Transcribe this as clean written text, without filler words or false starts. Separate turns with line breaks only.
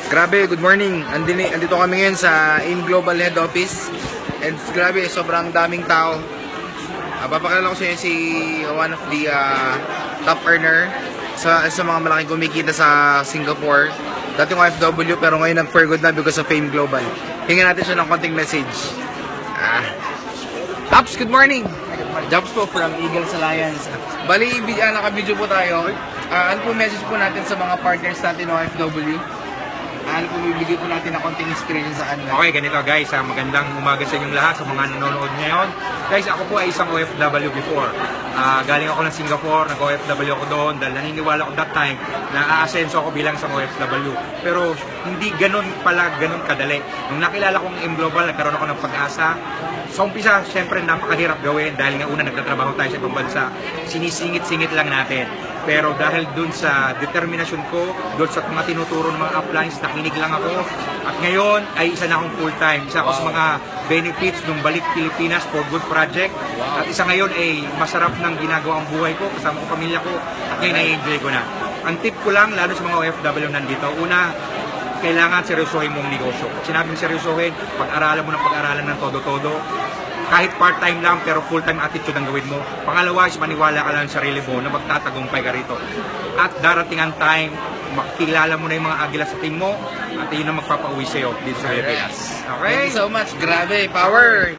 Grabe, good morning. Andito kami ngayon sa AIM Global Head Office. And grabe, sobrang daming tao. Papakilala ko sa inyo si one of the top earner sa mga malaking kumikita sa Singapore. Dating OFW pero ngayon nag-for good na because of AIM Global. Hingin natin siya ng konting message. Ups, good morning! Jobs po from Eagles Alliance. Bali, naka-video po tayo. Ano po message po natin sa mga partners natin OFW? Ano po bibigay po natin na konting experience sa kanila?
Okay, ganito guys, magandang umaga sa inyong lahat, sa mga nanonood ngayon. Guys, ako po ay isang OFW before. Galing ako ng Singapore, nag-OFW ako doon dahil naniniwala ko that time na aasenso ako bilang isang OFW. Pero hindi ganun kadali. Nung nakilala kong AIM Global, nagkaroon ako ng pag-asa. Sa umpisa, syempre napakahirap gawin dahil nga una nagtatrabaho tayo sa ibang bansa. Sinisingit-singit lang natin. Pero dahil dun sa determinasyon ko, dun sa mga tinuturo ng mga uplines, nakinig lang ako. At ngayon ay isa na akong full-time. Isa ako sa mga benefits ng Balik Pilipinas for Good Project. At isa ngayon ay masarap ng ginagawa ang buhay ko, kasama ko pamilya ko. At ngayon na-enjoy ko na. Ang tip ko lang, lalo sa mga OFW nandito, una, kailangan seryosohin mong negosyo. Sinabing seryosohin, pag-aralan mo ng pag-aralan ng todo-todo. Kahit part-time lang pero full-time attitude ang gawin mo. Pangalawa is maniwala ka lang sa sarili mo na magtatagumpay ka rito. At darating ang time, makikilala mo na yung mga agila sa team mo at yun ang magpapauwi sa'yo dito sa Pilipinas. Okay?
Thank you so much. Grabe, power!